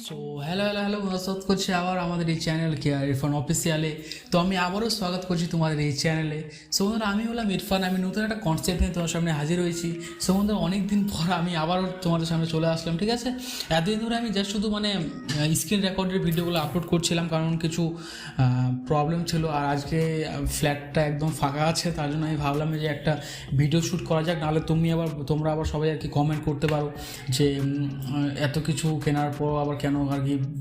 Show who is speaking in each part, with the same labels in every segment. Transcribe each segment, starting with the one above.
Speaker 1: So hello hello hello স্বাগত করছি আবার আমাদের এই চ্যানেল ErFan অফিসিয়ালে। তো আমি আবারও স্বাগত করছি তোমাদের এই চ্যানেলে। সো বন্ধুরা, আমি হলাম ErFan। আমি নতুন একটা কনসেপ্ট নিয়ে তোমার সামনে হাজির হয়েছি। সো বন্ধুরা, অনেক দিন পর আমি আবারও তোমাদের সামনে চলে আসলাম, ঠিক আছে। এতদিন ধরে আমি জাস্ট শুধু স্ক্রিন রেকর্ডের ভিডিওগুলো আপলোড করছিলাম, কারণ কিছু প্রবলেম ছিল। আর আজকে ফ্ল্যাটটা একদম ফাঁকা আছে, তার জন্য আমি ভাবলাম যে একটা ভিডিও শ্যুট করা যাক। নাহলে তোমরা আবার সবাই আর কি কমেন্ট করতে পারো যে এত কিছু কেনার পর আবার কেন আর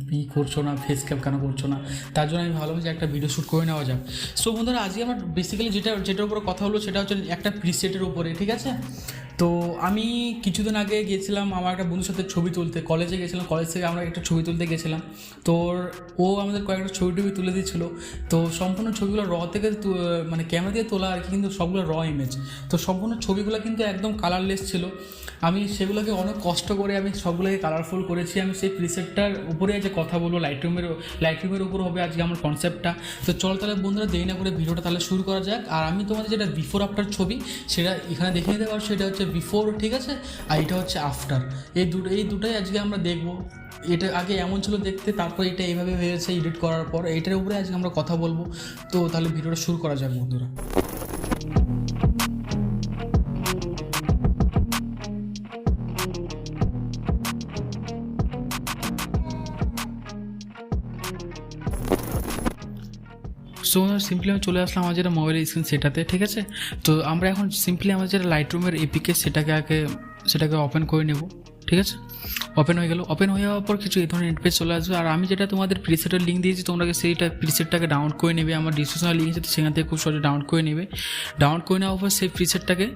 Speaker 1: কি করছো না, ফেস ক্যাপ কেন করছো না। তার জন্য আমি ভাবলাম যে একটা ভিডিও শ্যুট করে নেওয়া যাক। সো বন্ধুরা, আজকে আমার বেসিক্যালি যেটার উপরে কথা হলো সেটা হচ্ছে একটা প্রিসেটের উপরে, ঠিক আছে। তো আমি কিছুদিন আগে গিয়েছিলাম আমার একটা বন্ধুর সাথে ছবি তুলতে, কলেজে গেছিলাম, কলেজ থেকে আমরা একটা ছবি তুলতে গেছিলাম। তো ও আমাদের কয়েকটা ছবি টবি তুলে দিয়েছিল। তো সম্পূর্ণ ছবিগুলো থেকে ক্যামেরা দিয়ে তোলা আর কি, কিন্তু সবগুলো ইমেজ। তো সম্পূর্ণ ছবিগুলো কিন্তু একদম কালারলেস ছিল। আমি সেগুলোকে অনেক কষ্ট করে আমি সবগুলোকে কালারফুল করেছি। আমি সেই প্রিসেটটার উপরে আজকে কথা বলবো, লাইটরুমের উপর হবে আজকে আমার কনসেপ্টটা। তো চল তাহলে বন্ধুরা, দেরি না করে ভিডিওটা তাহলে শুরু করা যাক। আর আমি তোমাদের যেটা বিফোর আফটার ছবি সেটা এখানে দেখে নিতে পারছো। এটা হচ্ছে বিফোর, ঠিক আছে, আর এটা হচ্ছে আফটার। এই দুটোই আজকে আমরা দেখবো। এটা আগে এমন ছিল দেখতে, তারপর এটা এইভাবে হয়েছে এডিট করার পর। এইটার উপরে আজকে আমরা কথা বলবো। তো তাহলে ভিডিওটা শুরু করা যাক বন্ধুরা। সো সিম্পলি আমি চলে আসলাম আমার যেটা মোবাইলের স্ক্রিন সেটাতে, ঠিক আছে। তো আমরা এখন সিম্পলি আমার যেটা লাইটরুমের এপিকে সেটাকে ওপেন করে নেব, ঠিক আছে। ওপেন হয়ে গেল। ওপেন হয়ে যাওয়ার পর কিছু এই ধরনের ইন্টারফেস চলে আসবে। আর আমি যেটা তোমাদের প্রিসেটের লিঙ্ক দিয়েছি, তোমরা সেইটা প্রিসেটটাকে ডাউনলোড করে নেবে। আমার ডিসক্রিপশনে লিঙ্ক আছে, সেখান থেকে খুব সহজে ডাউনলোড করে নেবে। ডাউনলোড করে নেওয়ার পর সেই প্রিসেটটাকে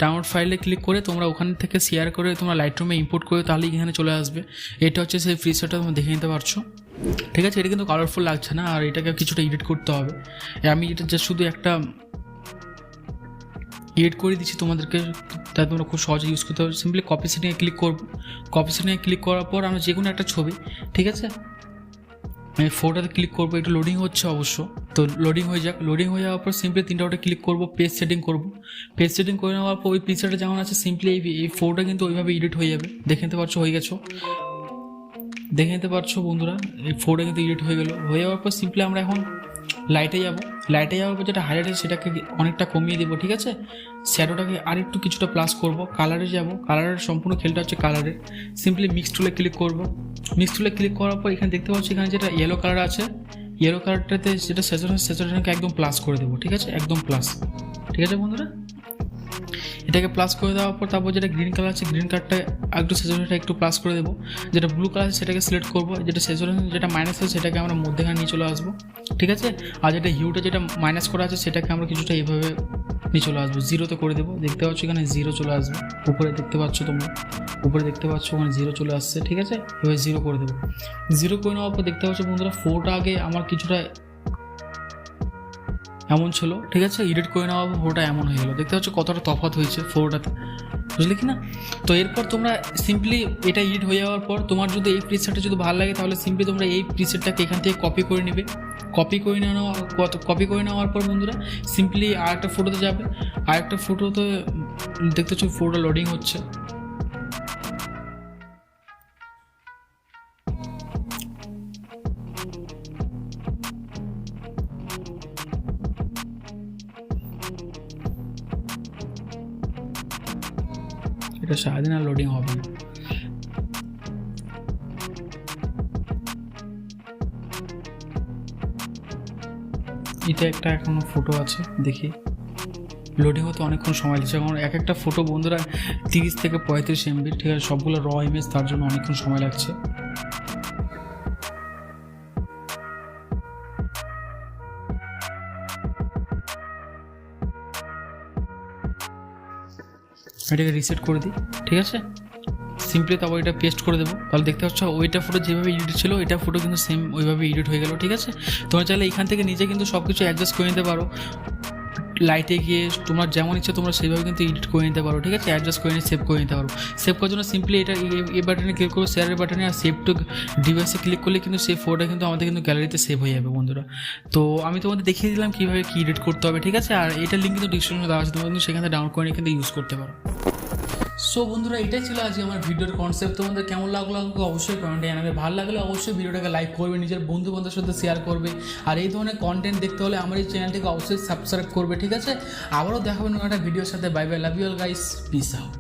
Speaker 1: ডাউনলোড ফাইলে ক্লিক করে তোমরা ওখান থেকে শেয়ার করে তোমরা লাইটরুমে ইম্পোর্ট করে তাহলে এখানে চলে আসবে। এটা হচ্ছে সেই প্রিসেটটা, তোমরা দেখে নিতে পারছো, ঠিক আছে। এটা কিন্তু কালারফুল লাগছে না, আর এটাকে কিছুটা এডিট করতে হবে। আমি এটা জাস্ট শুধু একটা এডিট করে দিচ্ছি তোমাদেরকে, তাই তোমরা খুব সহজে ইউজ করতে পারো। সিম্পলি কপি সেটিংয়ে ক্লিক করবো। কপি সেটিংয়ে ক্লিক করার পর আমরা যে কোনো একটা ছবি, ঠিক আছে, আমি ফটোতে ক্লিক করবো। একটু লোডিং হচ্ছে অবশ্য, তো লোডিং হয়ে যাক। লোডিং হয়ে যাওয়ার পর সিম্পলি তিনটা ওটা ক্লিক করবো, পেজ সেটিং করবো। পেজ সেটিং করে নেওয়ার পর ওই পিকচারটা যেমন আছে সিম্পলি এই ফটোটা কিন্তু ওইভাবে এডিট হয়ে যাবে। দেখে নিতে পারছো, হয়ে গেছো, দেখে নিতে পারছো বন্ধুরা, এই ফটোটা কিন্তু এডিট হয়ে গেল। হয়ে যাওয়ার পর সিম্পলি আমরা এখন লাইটে যাওয়ার পর যেটা হাইলাইট আছে সেটাকে অনেকটা কমিয়ে দেবো, ঠিক আছে। শ্যাডোটাকে আর একটু কিছুটা প্লাস করব। কালারে যাব, কালারের সম্পূর্ণ খেলটা হচ্ছে কালারের। সিম্পলি মিক্স টুলে ক্লিক করব। মিক্স টুলে ক্লিক করার পর এখানে দেখতে পাচ্ছি এখানে যেটা ইয়েলো কালার আছে, ইয়েলো কালারটাতে যেটা স্যাচুরেশনকে একদম প্লাস করে দেবো, ঠিক আছে, একদম প্লাস, ঠিক আছে বন্ধুরা। এটাকে প্লাস করে দেওয়ার পর তারপর যেটা গ্রিন কালার আছে, গ্রিন কালারটা একটু স্যাচুরেশনটা একটু প্লাস করে দেবো। যেটা ব্লু কালার আছে সেটাকে সিলেক্ট করবো। যেটা স্যাচুরেশন যেটা মাইনাস আছে সেটাকে আমরা মধ্যেখানে নিয়ে চলে আসবো, ঠিক আছে। আর যেটা হিউটা যেটা মাইনাস করা আছে সেটাকে আমরা কিছুটা এইভাবে নিয়ে চলে আসবো, জিরোতে করে দেবো। দেখতে পাচ্ছ এখানে জিরো চলে আসবে। উপরে দেখতে পাচ্ছ তোমরা, উপরে দেখতে পাচ্ছ ওখানে জিরো চলে আসছে, ঠিক আছে। এবার জিরো করে দেবো। জিরো করে নেওয়ার পর দেখতে পাচ্ছ বন্ধুরা, ফোরটা আগে আমার কিছুটা এমন ছিল, ঠিক আছে। এডিট করে নেওয়া ফোরটা এমন হয়ে গেলো। দেখতে পাচ্ছ কতটা তফাৎ হয়েছে ফোরটাতে, বুঝলে কি না। তো এরপর তোমরা সিম্পলি এটা এডিট হয়ে যাওয়ার পর তোমার যদি এই প্রিসেটটা যদি ভালো লাগে তাহলে সিম্পলি তোমরা এই প্রিসেটটাকে এখান থেকে কপি করে নেবে। কপি করে নেওয়ার পর বন্ধুরা সিম্পলি আরেকটা ফটোতে যাবে। আরেকটা ফটোতে দেখতে পাচ্ছ ফটোটা লোডিং হচ্ছে। এটা সারাদিন আর লোডিং হবে না। এটা একটা এখনো ফটো আছে, দেখি লোডিং হতে অনেকক্ষণ সময় লাগছে। কারণ এক একটা ফটো বন্ধুরা 30 থেকে 35 MB, ঠিক আছে, সবগুলো ইমেজ, তার জন্য অনেকক্ষণ সময় লাগছে। এটাকে রিসেট করে দিই, ঠিক আছে। সিম্পলি তারপর এটা পেস্ট করে দেবো। তাহলে দেখতে পাচ্ছ ওইটা ফটো যেভাবে এডিট ছিল এটা ফটো কিন্তু সেম ওইভাবে এডিট হয়ে গেল, ঠিক আছে। তোমরা চাইলে এখান থেকে নিজে কিন্তু সব কিছু অ্যাডজাস্ট করে নিতে পারো। লাইটে গিয়ে তোমার যেমন ইচ্ছে তোমরা সেইভাবে কিন্তু এডিট করে নিতে পারো, ঠিক আছে। অ্যাডজাস্ট করে নিয়ে সেভ করে নিতে পারো। সেভ করার জন্য সিম্পলি এটা এই বাটনে ক্লিক করবো, শেয়ারের বাটনে, আর সেভ টু ডিভাইসে ক্লিক করলে কিন্তু সেই ফটোটা কিন্তু আমাদের কিন্তু গ্যালারিতে সেভ হয়ে যাবে বন্ধুরা। তো আমি তোমাদের দেখিয়ে দিলাম কীভাবে কী এডিট করতে হবে, ঠিক আছে। আর এটার লিঙ্ক কিন্তু ডিসক্রিপশনে দেওয়া আছে, তোমরা কিন্তু সেখানে ডাউনলোড করে কিন্তু ইউজ করতে পারো। সো বন্ধুরা, এটাই ছিল আজকে আমার ভিডিওর কনসেপ্ট। তোমাদের কেমন লাগলো আমাকে অবশ্যই কমেন্টে জানাবে। ভালো লাগলে অবশ্যই ভিডিওটাকে লাইক করবে, নিজের বন্ধু বান্ধবের সাথে শেয়ার করবে। আর এই ধরনের কন্টেন্ট দেখতে হলে আমার এই চ্যানেলটিকে অবশ্যই সাবস্ক্রাইব করবে, ঠিক আছে? আবারও দেখাবেন একটা ভিডিওর সাথে। Bye bye, love you all guys, peace out.